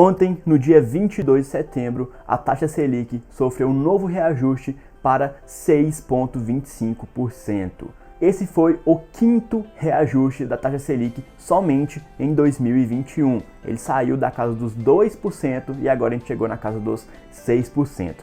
Ontem, no dia 22 de setembro, a taxa Selic sofreu um novo reajuste para 6,25%. Esse foi o quinto reajuste da taxa Selic somente em 2021. Ele saiu da casa dos 2% e agora a gente chegou na casa dos 6%.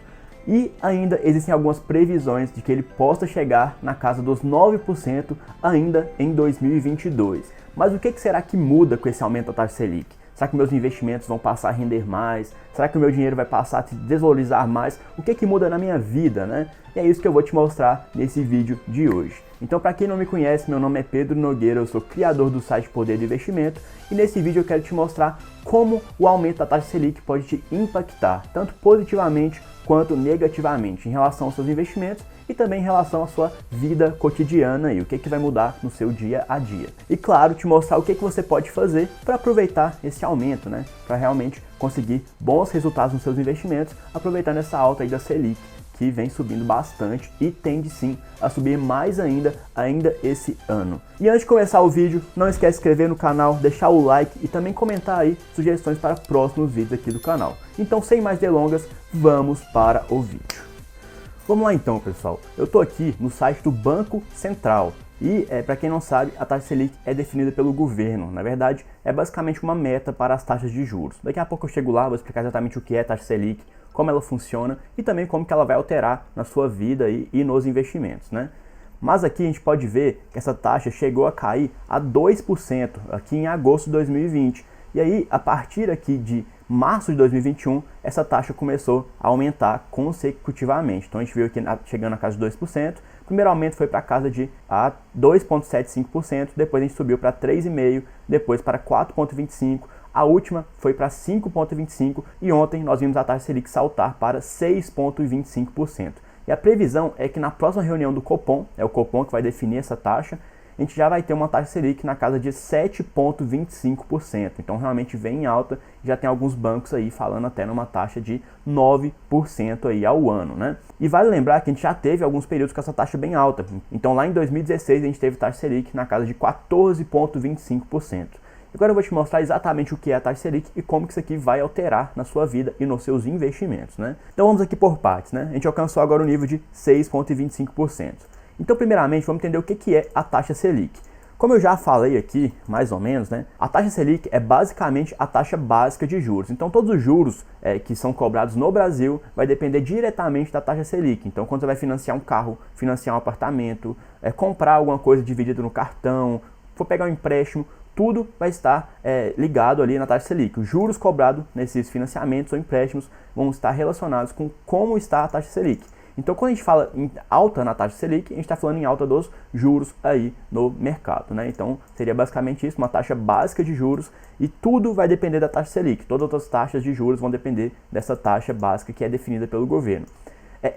E ainda existem algumas previsões de que ele possa chegar na casa dos 9% ainda em 2022. Mas o que será que muda com esse aumento da taxa Selic? Será que meus investimentos vão passar a render mais? Será que o meu dinheiro vai passar a se desvalorizar mais? O que muda na minha vida, né? E é isso que eu vou te mostrar nesse vídeo de hoje. Então, para quem não me conhece, meu nome é Pedro Nogueira, eu sou criador do site Poder de Investimento e nesse vídeo eu quero te mostrar como o aumento da taxa Selic pode te impactar, tanto positivamente quanto negativamente, em relação aos seus investimentos e também em relação à sua vida cotidiana e o que vai mudar no seu dia a dia. E claro, te mostrar o que você pode fazer para aproveitar esse aumento, né? Para realmente conseguir bons resultados nos seus investimentos, aproveitando essa alta aí da Selic, que vem subindo bastante e tende sim a subir mais ainda esse ano. E antes de começar o vídeo, não esquece de se inscrever no canal, deixar o like e também comentar aí sugestões para próximos vídeos aqui do canal. Então, sem mais delongas, vamos para o vídeo. Vamos lá então, pessoal. Eu estou aqui no site do Banco Central. E, para quem não sabe, a taxa Selic é definida pelo governo. Na verdade, é basicamente uma meta para as taxas de juros. Daqui a pouco eu chego lá, vou explicar exatamente o que é a taxa Selic, como ela funciona e também como que ela vai alterar na sua vida e nos investimentos, né? Mas aqui a gente pode ver que essa taxa chegou a cair a 2% aqui em agosto de 2020. E aí, a partir aqui de março de 2021, essa taxa começou a aumentar consecutivamente. Então a gente viu aqui chegando na casa de 2%. O primeiro aumento foi para a casa de 2,75%, depois a gente subiu para 3,5%, depois para 4,25%, a última foi para 5,25% e ontem nós vimos a taxa Selic saltar para 6,25%. E a previsão é que na próxima reunião do Copom, é o Copom que vai definir essa taxa, a gente já vai ter uma taxa Selic na casa de 7,25%. Então realmente vem em alta, já tem alguns bancos aí falando até numa taxa de 9% aí ao ano, né? E vale lembrar que a gente já teve alguns períodos com essa taxa bem alta. Então lá em 2016 a gente teve taxa Selic na casa de 14,25%. Agora eu vou te mostrar exatamente o que é a taxa Selic e como que isso aqui vai alterar na sua vida e nos seus investimentos, né? Então vamos aqui por partes, né? A gente alcançou agora o nível de 6,25%. Então, primeiramente, vamos entender o que é a taxa Selic. Como eu já falei aqui, mais ou menos, né? A taxa Selic é basicamente a taxa básica de juros. Então, todos os juros que são cobrados no Brasil vai depender diretamente da taxa Selic. Então, quando você vai financiar um carro, financiar um apartamento, comprar alguma coisa dividida no cartão, for pegar um empréstimo, tudo vai estar ligado ali na taxa Selic. Os juros cobrados nesses financiamentos ou empréstimos vão estar relacionados com como está a taxa Selic. Então, quando a gente fala em alta na taxa Selic, a gente está falando em alta dos juros aí no mercado, né? Então, seria basicamente isso, uma taxa básica de juros e tudo vai depender da taxa Selic. Todas as taxas de juros vão depender dessa taxa básica que é definida pelo governo.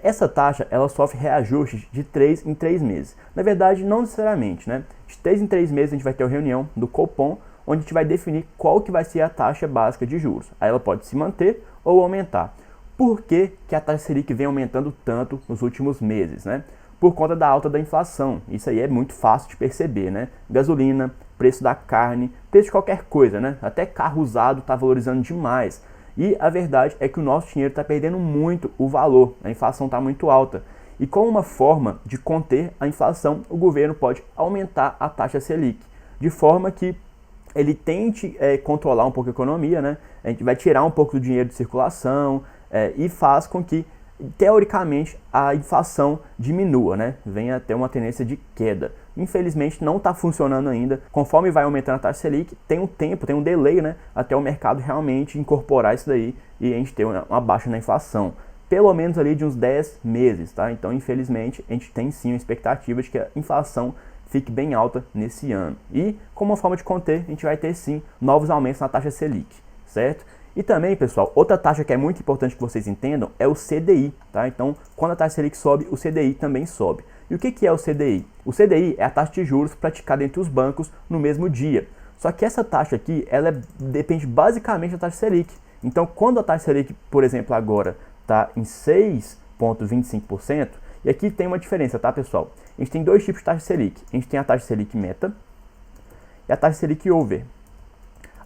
Essa taxa, ela sofre reajustes de 3 em 3 meses. Na verdade, não necessariamente, né? De 3 em 3 meses a gente vai ter uma reunião do Copom, onde a gente vai definir qual que vai ser a taxa básica de juros. Aí ela pode se manter ou aumentar. Por que a taxa Selic vem aumentando tanto nos últimos meses, né? Por conta da alta da inflação. Isso aí é muito fácil de perceber, né? Gasolina, preço da carne, preço de qualquer coisa, né? Até carro usado está valorizando demais. E a verdade é que o nosso dinheiro está perdendo muito o valor, a inflação está muito alta. E como uma forma de conter a inflação, o governo pode aumentar a taxa Selic, de forma que ele tente controlar um pouco a economia, né? A gente vai tirar um pouco do dinheiro de circulação, e faz com que, teoricamente, a inflação diminua, né? Venha a ter uma tendência de queda. Infelizmente, não está funcionando ainda. Conforme vai aumentando a taxa Selic, tem um tempo, tem um delay, né? Até o mercado realmente incorporar isso daí e a gente ter uma baixa na inflação. Pelo menos ali de uns 10 meses, tá? Então, infelizmente, a gente tem sim uma expectativa de que a inflação fique bem alta nesse ano. E, como uma forma de conter, a gente vai ter sim novos aumentos na taxa Selic, certo? E também, pessoal, outra taxa que é muito importante que vocês entendam é o CDI, tá? Então, quando a taxa Selic sobe, o CDI também sobe. E o que é o CDI? O CDI é a taxa de juros praticada entre os bancos no mesmo dia. Só que essa taxa aqui, ela depende basicamente da taxa Selic. Então, quando a taxa Selic, por exemplo, agora está em 6,25%, e aqui tem uma diferença, tá, pessoal? A gente tem dois tipos de taxa Selic. A gente tem a taxa Selic meta e a taxa Selic over.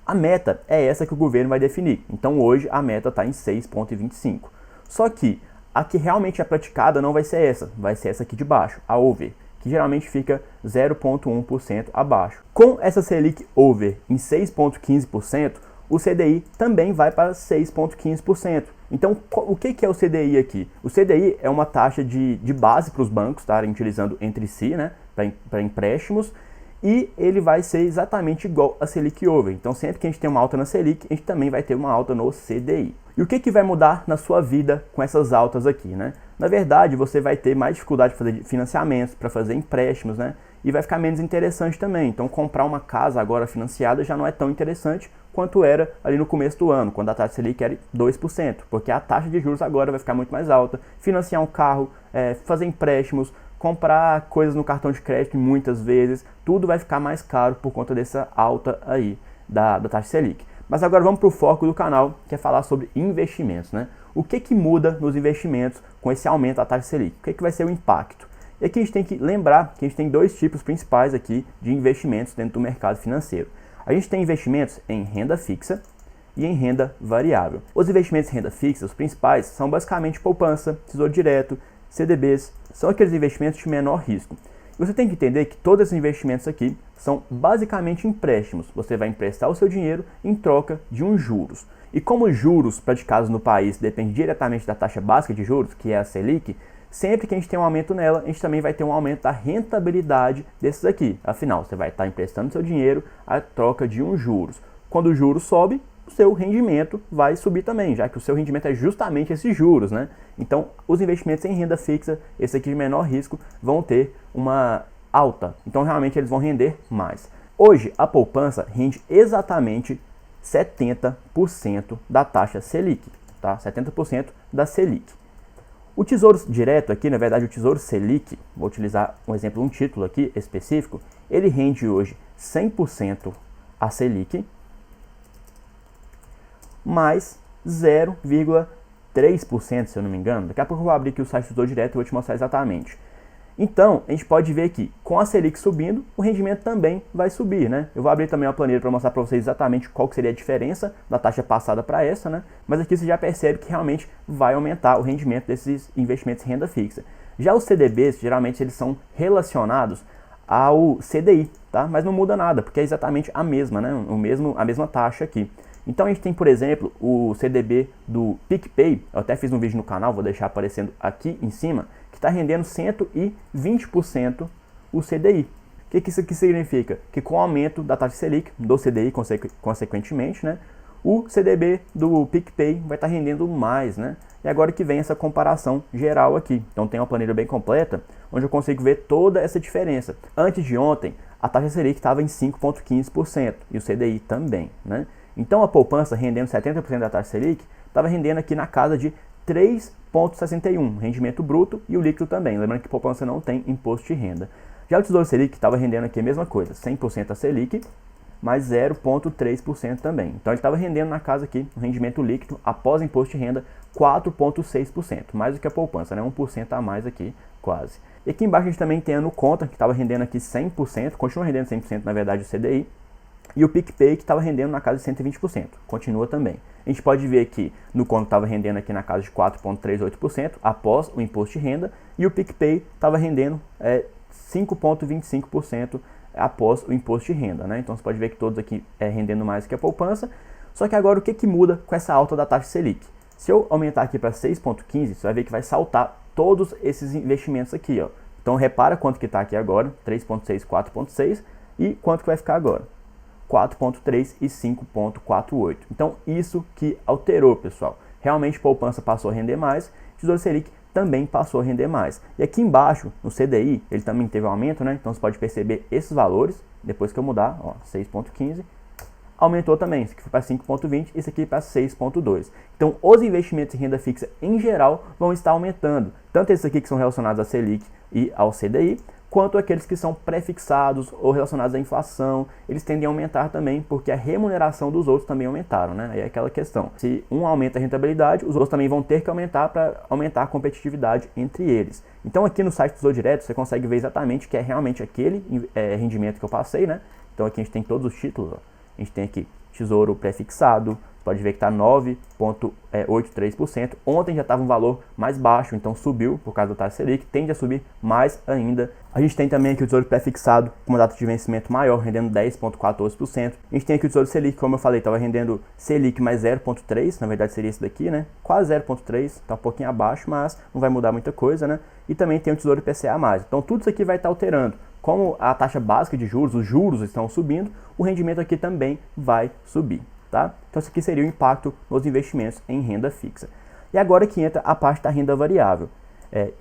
A meta é essa que o governo vai definir. Então hoje a meta está em 6,25. Só que a que realmente é praticada não vai ser essa aqui de baixo, a over, que geralmente fica 0,1% abaixo. Com essa Selic over em 6,15%, o CDI também vai para 6,15%. Então, o que é o CDI aqui? O CDI é uma taxa de base para os bancos estarem utilizando entre si, né, para empréstimos, e ele vai ser exatamente igual a Selic over. Então, sempre que a gente tem uma alta na Selic, a gente também vai ter uma alta no CDI. E o que vai mudar na sua vida com essas altas aqui, né? Na verdade, você vai ter mais dificuldade de fazer financiamentos, para fazer empréstimos, né? E vai ficar menos interessante também. Então, comprar uma casa agora financiada já não é tão interessante quanto era ali no começo do ano, quando a taxa Selic era 2%, porque a taxa de juros agora vai ficar muito mais alta. Financiar um carro, fazer empréstimos, comprar coisas no cartão de crédito muitas vezes, tudo vai ficar mais caro por conta dessa alta aí da taxa Selic. Mas agora vamos para o foco do canal, que é falar sobre investimentos, né? O que muda nos investimentos com esse aumento da taxa Selic? O que vai ser o impacto? E aqui a gente tem que lembrar que a gente tem dois tipos principais aqui de investimentos dentro do mercado financeiro. A gente tem investimentos em renda fixa e em renda variável. Os investimentos em renda fixa, os principais, são basicamente poupança, tesouro direto, CDBs, são aqueles investimentos de menor risco. E você tem que entender que todos esses investimentos aqui são basicamente empréstimos. Você vai emprestar o seu dinheiro em troca de uns juros. E como os juros praticados no país dependem diretamente da taxa básica de juros, que é a Selic, sempre que a gente tem um aumento nela, a gente também vai ter um aumento da rentabilidade desses aqui. Afinal, você vai estar emprestando seu dinheiro à troca de uns juros. Quando o juro sobe, o seu rendimento vai subir também, já que o seu rendimento é justamente esses juros, né? Então, os investimentos em renda fixa, esse aqui de menor risco, vão ter uma alta. Então, realmente, eles vão render mais. Hoje, a poupança rende exatamente 70% da taxa Selic, tá? 70% da Selic. O Tesouro Direto aqui, na verdade, o Tesouro Selic, vou utilizar um exemplo, um título aqui específico, ele rende hoje 100% a Selic, mais 0,3%, se eu não me engano. Daqui a pouco eu vou abrir aqui o site do Tesouro Direto e vou te mostrar exatamente. Então, a gente pode ver que com a Selic subindo, o rendimento também vai subir, né? Eu vou abrir também uma planilha para mostrar para vocês exatamente qual que seria a diferença da taxa passada para essa, né? Mas aqui você já percebe que realmente vai aumentar o rendimento desses investimentos em renda fixa. Já os CDBs, geralmente eles são relacionados ao CDI, tá? Mas não muda nada, porque é exatamente a mesma, né? A mesma taxa aqui. Então a gente tem, por exemplo, o CDB do PicPay, eu até fiz um vídeo no canal, vou deixar aparecendo aqui em cima, que está rendendo 120% o CDI. O que isso aqui significa? Que com o aumento da taxa Selic, do CDI consequentemente, né, o CDB do PicPay vai estar rendendo mais, né? E agora que vem essa comparação geral aqui. Então tem uma planilha bem completa, onde eu consigo ver toda essa diferença. Antes de ontem, a taxa Selic estava em 5,15% e o CDI também, né? Então a poupança rendendo 70% da taxa Selic estava rendendo aqui na casa de 3,61, rendimento bruto e o líquido também. Lembrando que poupança não tem imposto de renda. Já o Tesouro Selic estava rendendo aqui a mesma coisa, 100% a Selic, mais 0,3% também. Então ele estava rendendo na casa aqui, um rendimento líquido após imposto de renda, 4,6%, mais do que a poupança, né? 1% a mais aqui, quase. E aqui embaixo a gente também tem a Nuconta, que estava rendendo aqui 100%, continua rendendo 100% na verdade o CDI, e o PicPay que estava rendendo na casa de 120%, continua também. A gente pode ver que no Nuconta estava rendendo aqui na casa de 4,38% após o imposto de renda, e o PicPay estava rendendo 5,25% após o imposto de renda, né? Então você pode ver que todos aqui rendendo mais que a poupança. Só que agora o que muda com essa alta da taxa Selic? Se eu aumentar aqui para 6,15, você vai ver que vai saltar todos esses investimentos aqui, ó. Então repara quanto que está aqui agora, 3,6, 4,6, e quanto que vai ficar agora? 4,3 e 5,48. Então isso que alterou, pessoal. Realmente poupança passou a render mais, Tesouro Selic também passou a render mais. E aqui embaixo, no CDI, ele também teve um aumento, né? Então você pode perceber esses valores, depois que eu mudar, ó, 6,15, aumentou também. Esse aqui foi para 5,20, esse aqui para 6,2. Então os investimentos em renda fixa em geral vão estar aumentando. Tanto esses aqui que são relacionados à Selic e ao CDI, quanto aqueles que são prefixados ou relacionados à inflação, eles tendem a aumentar também, porque a remuneração dos outros também aumentaram, né? Aí é aquela questão, se um aumenta a rentabilidade, os outros também vão ter que aumentar para aumentar a competitividade entre eles. Então aqui no site do Tesouro Direto você consegue ver exatamente que é realmente aquele rendimento que eu passei, né? Então aqui a gente tem todos os títulos, ó. A gente tem aqui Tesouro Prefixado, pode ver que está 9,83%. Ontem já estava um valor mais baixo, então subiu por causa da taxa Selic, tende a subir mais ainda. A gente tem também aqui o Tesouro Prefixado com uma data de vencimento maior, rendendo 10,14%. A gente tem aqui o Tesouro Selic, como eu falei, estava rendendo Selic mais 0,3%, na verdade seria esse daqui, né? Quase 0,3%, está um pouquinho abaixo, mas não vai mudar muita coisa, né? E também tem o Tesouro IPCA+. Então tudo isso aqui vai estar alterando. Como a taxa básica de juros, os juros estão subindo, o rendimento aqui também vai subir. Tá? Então isso aqui seria o impacto nos investimentos em renda fixa. E agora que entra a parte da renda variável.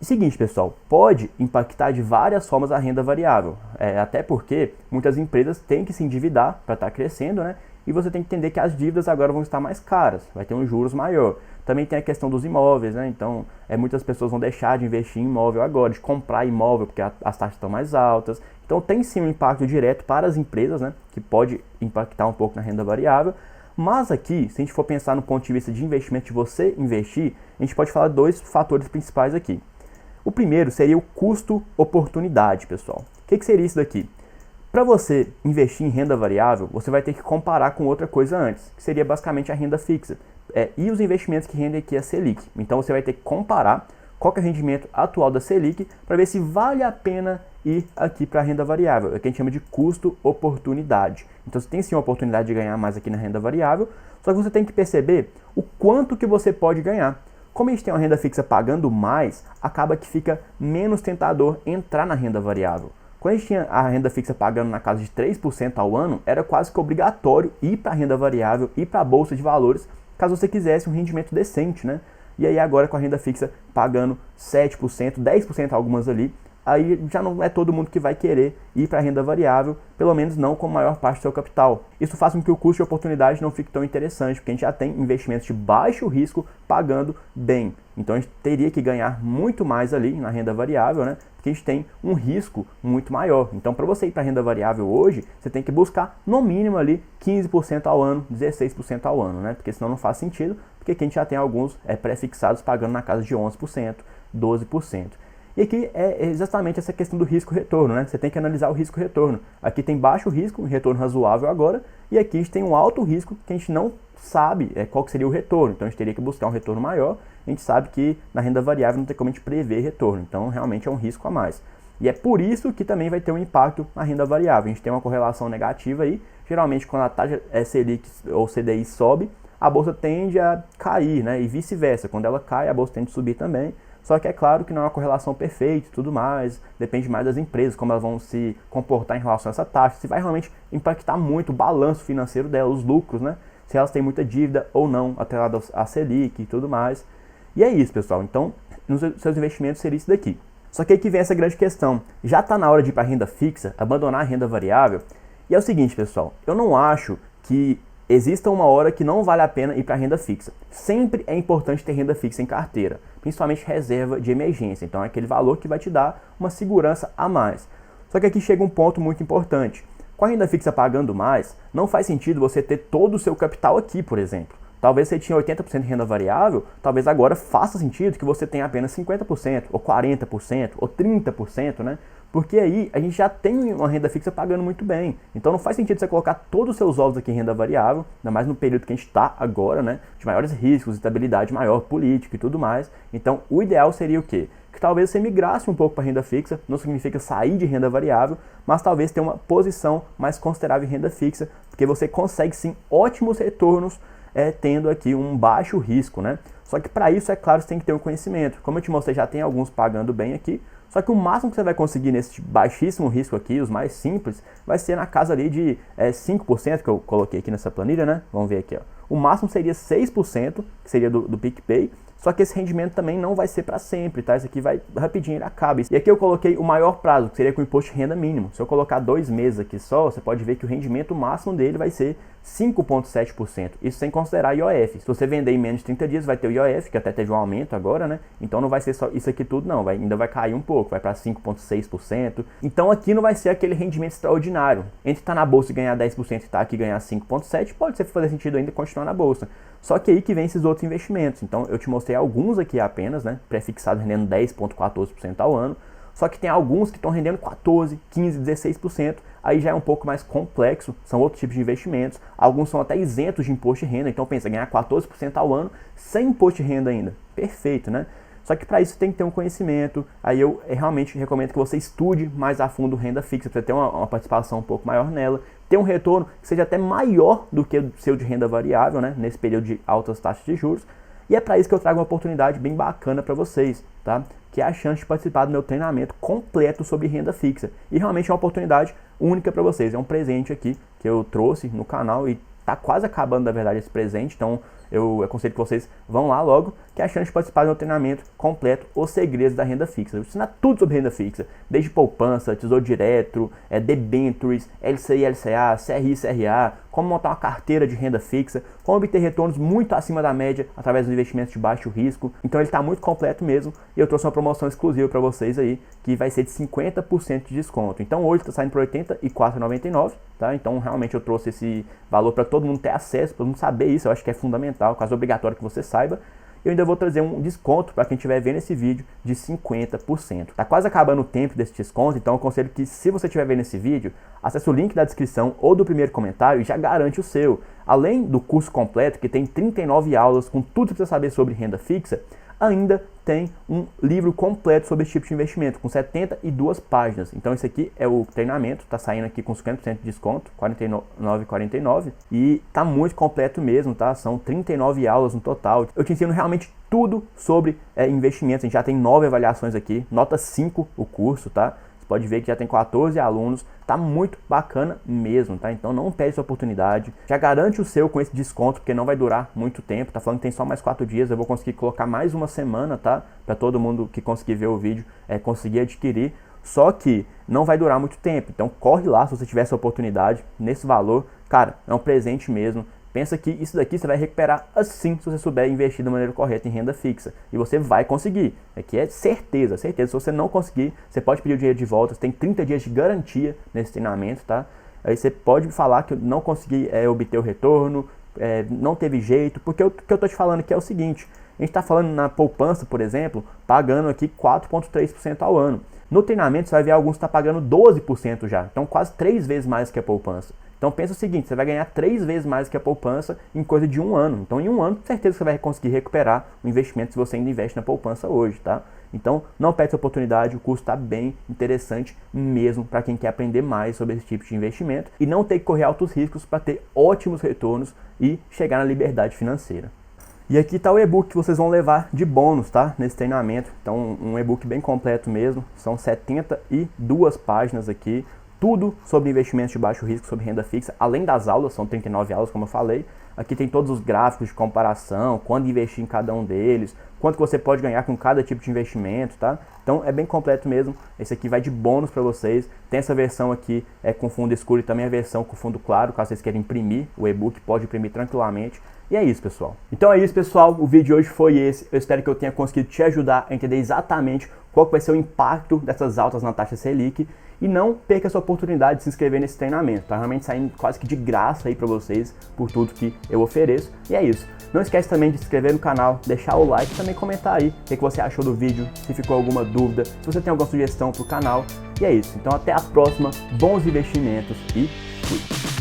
Seguinte, pessoal, pode impactar de várias formas a renda variável, até porque muitas empresas têm que se endividar para estar crescendo, né? E você tem que entender que as dívidas agora vão estar mais caras, vai ter um juros maior. Também tem a questão dos imóveis, né? Então muitas pessoas vão deixar de investir em imóvel agora, de comprar imóvel porque as taxas estão mais altas. Então tem sim um impacto direto para as empresas, né? Que pode impactar um pouco na renda variável. Mas aqui, se a gente for pensar no ponto de vista de investimento, de você investir, a gente pode falar de dois fatores principais aqui. O primeiro seria o custo-oportunidade, pessoal. O que seria isso daqui? Para você investir em renda variável, você vai ter que comparar com outra coisa antes, que seria basicamente a renda fixa. E os investimentos que rendem aqui a Selic. Então você vai ter que comparar qual que é o rendimento atual da Selic para ver se vale a pena ir aqui para a renda variável, é o que a gente chama de custo-oportunidade. Então você tem sim uma oportunidade de ganhar mais aqui na renda variável, só que você tem que perceber o quanto que você pode ganhar. Como a gente tem uma renda fixa pagando mais, acaba que fica menos tentador entrar na renda variável. Quando a gente tinha a renda fixa pagando na casa de 3% ao ano, era quase que obrigatório ir para a renda variável, ir para a bolsa de valores, caso você quisesse um rendimento decente, né? E aí agora com a renda fixa pagando 7%, 10% algumas ali, aí já não é todo mundo que vai querer ir para a renda variável, pelo menos não com a maior parte do seu capital. Isso faz com que o custo de oportunidade não fique tão interessante, porque a gente já tem investimentos de baixo risco pagando bem. Então a gente teria que ganhar muito mais ali na renda variável, né? Porque a gente tem um risco muito maior. Então para você ir para a renda variável hoje, você tem que buscar no mínimo ali 15% ao ano, 16% ao ano, né? Porque senão não faz sentido, porque aqui a gente já tem alguns pré-fixados pagando na casa de 11%, 12%. E aqui é exatamente essa questão do risco-retorno, né? Você tem que analisar o risco-retorno. Aqui tem baixo risco, um retorno razoável agora, e aqui a gente tem um alto risco que a gente não sabe qual que seria o retorno. Então a gente teria que buscar um retorno maior. A gente sabe que na renda variável não tem como a gente prever retorno, então realmente é um risco a mais. E é por isso que também vai ter um impacto na renda variável. A gente tem uma correlação negativa aí. Geralmente quando a taxa Selic ou CDI sobe, a bolsa tende a cair, né? E vice-versa. Quando ela cai, a bolsa tende a subir também. Só que é claro que não é uma correlação perfeita e tudo mais, depende mais das empresas, como elas vão se comportar em relação a essa taxa, se vai realmente impactar muito o balanço financeiro delas, os lucros, né? Se elas têm muita dívida ou não, atrelada à Selic e tudo mais. E é isso, pessoal. Então, nos seus investimentos seria isso daqui. Só que aí que vem essa grande questão. Já está na hora de ir para a renda fixa, abandonar a renda variável? E é o seguinte, pessoal, eu não acho que exista uma hora que não vale a pena ir para a renda fixa. Sempre é importante ter renda fixa em carteira, principalmente reserva de emergência. Então é aquele valor que vai te dar uma segurança a mais. Só que aqui chega um ponto muito importante. Com a renda fixa pagando mais, não faz sentido você ter todo o seu capital aqui, por exemplo. Talvez você tinha 80% de renda variável, talvez agora faça sentido que você tenha apenas 50%, ou 40%, ou 30%, né? Porque aí a gente já tem uma renda fixa pagando muito bem. Então não faz sentido você colocar todos os seus ovos aqui em renda variável, ainda mais no período que a gente está agora, né? De maiores riscos, estabilidade maior, política e tudo mais. Então o ideal seria o quê? Que talvez você migrasse um pouco para renda fixa, não significa sair de renda variável, mas talvez ter uma posição mais considerável em renda fixa, porque você consegue sim ótimos retornos tendo aqui um baixo risco, né? Só que para isso, é claro, você tem que ter um conhecimento. Como eu te mostrei, já tem alguns pagando bem aqui, só que o máximo que você vai conseguir nesse baixíssimo risco aqui, os mais simples, vai ser na casa ali de 5%, que eu coloquei aqui nessa planilha, né? Vamos ver aqui, ó. O máximo seria 6%, que seria do PicPay, só que esse rendimento também não vai ser para sempre, tá? Isso aqui vai rapidinho, ele acaba. E aqui eu coloquei o maior prazo, que seria com o imposto de renda mínimo. Se eu colocar 2 meses aqui só, você pode ver que o rendimento máximo dele vai ser 5,7%. Isso sem considerar IOF. Se você vender em menos de 30 dias, vai ter o IOF, que até teve um aumento agora, né? Então não vai ser só isso aqui tudo, não. Ainda vai cair um pouco, vai para 5,6%. Então aqui não vai ser aquele rendimento extraordinário. Entre estar na bolsa e ganhar 10% e estar aqui e ganhar 5,7%, pode ser fazer sentido ainda continuar na bolsa. Só que aí que vem esses outros investimentos. Então eu te mostrei alguns aqui apenas, né? Pré-fixado rendendo 10,14% ao ano. só que tem alguns que estão rendendo 14, 15, 16%, aí já é um pouco mais complexo, são outros tipos de investimentos, alguns são até isentos de imposto de renda, então pensa, ganhar 14% ao ano sem imposto de renda ainda, perfeito, né? Só que para isso tem que ter um conhecimento, aí eu realmente recomendo que você estude mais a fundo renda fixa, para ter uma participação um pouco maior nela, ter um retorno que seja até maior do que o seu de renda variável, né, nesse período de altas taxas de juros. E é para isso que eu trago uma oportunidade bem bacana para vocês, tá? Que é a chance de participar do meu treinamento completo sobre renda fixa. E realmente é uma oportunidade única para vocês, é um presente aqui que eu trouxe no canal e tá quase acabando, na verdade, esse presente, então eu aconselho que vocês vão lá logo, que é a chance de participar do meu treinamento completo, Os Segredos da Renda Fixa. Eu vou ensinar tudo sobre renda fixa, desde poupança, tesouro direto, debentures, LCI, LCA, CRI, CRA, como montar uma carteira de renda fixa, como obter retornos muito acima da média através dos investimentos de baixo risco. Então ele está muito completo mesmo e eu trouxe uma promoção exclusiva para vocês aí, que vai ser de 50% de desconto. Então hoje está saindo por R$ 84,99, tá? Então realmente eu trouxe esse valor para todo mundo ter acesso, para todo mundo saber isso, eu acho que é fundamental, quase obrigatório que você saiba. Eu ainda vou trazer um desconto para quem estiver vendo esse vídeo de 50%. Tá quase acabando o tempo desse desconto, então eu aconselho que, se você estiver vendo esse vídeo, acesse o link da descrição ou do primeiro comentário e já garante o seu. Além do curso completo, que tem 39 aulas com tudo que você precisa saber sobre renda fixa, ainda tem um livro completo sobre esse tipo de investimento, com 72 páginas. Então esse aqui é o treinamento, tá saindo aqui com 50% de desconto, R$ 49,49, e tá muito completo mesmo, tá? São 39 aulas no total. Eu te ensino realmente tudo sobre investimentos. A gente já tem 9 avaliações aqui, nota 5 o curso, tá? Você pode ver que já tem 14 alunos, tá muito bacana mesmo, tá? Então não perde essa oportunidade, já garante o seu com esse desconto, porque não vai durar muito tempo, tá falando que tem só mais 4 dias, eu vou conseguir colocar mais uma semana, tá? Para todo mundo que conseguir ver o vídeo, conseguir adquirir, só que não vai durar muito tempo, então corre lá se você tiver essa oportunidade, nesse valor, cara, é um presente mesmo. Pensa que isso daqui você vai recuperar assim, se você souber investir da maneira correta em renda fixa. E você vai conseguir. Aqui é certeza, certeza. Se você não conseguir, você pode pedir o dinheiro de volta. Você tem 30 dias de garantia nesse treinamento, tá? Aí você pode falar que eu não consegui obter o retorno, não teve jeito. Porque o que eu tô te falando aqui é o seguinte. A gente está falando na poupança, por exemplo, pagando aqui 4,3% ao ano. No treinamento você vai ver alguns que estão pagando 12% já. Então quase 3 vezes mais que a poupança. Então pensa o seguinte, você vai ganhar 3 vezes mais que a poupança em coisa de 1 ano. Então em 1 ano, com certeza você vai conseguir recuperar o investimento se você ainda investe na poupança hoje, tá? Então não perde essa oportunidade, o curso está bem interessante mesmo para quem quer aprender mais sobre esse tipo de investimento e não ter que correr altos riscos para ter ótimos retornos e chegar na liberdade financeira. E aqui está o e-book que vocês vão levar de bônus, tá? Nesse treinamento. Então um e-book bem completo mesmo, são 72 páginas aqui. Tudo sobre investimentos de baixo risco, sobre renda fixa, além das aulas, são 39 aulas, como eu falei. Aqui tem todos os gráficos de comparação, quando investir em cada um deles, quanto você pode ganhar com cada tipo de investimento, tá? Então é bem completo mesmo. Esse aqui vai de bônus para vocês. Tem essa versão aqui com fundo escuro e também a versão com fundo claro, caso vocês queiram imprimir o e-book, pode imprimir tranquilamente. E é isso, pessoal. Então é isso, pessoal. O vídeo de hoje foi esse. Eu espero que eu tenha conseguido te ajudar a entender exatamente qual que vai ser o impacto dessas altas na taxa Selic. E não perca essa oportunidade de se inscrever nesse treinamento. Tá realmente saindo quase que de graça aí para vocês por tudo que eu ofereço. E é isso. Não esquece também de se inscrever no canal, deixar o like e também comentar aí o que você achou do vídeo, se ficou alguma dúvida, se você tem alguma sugestão pro canal. E é isso. Então até a próxima. Bons investimentos e fui!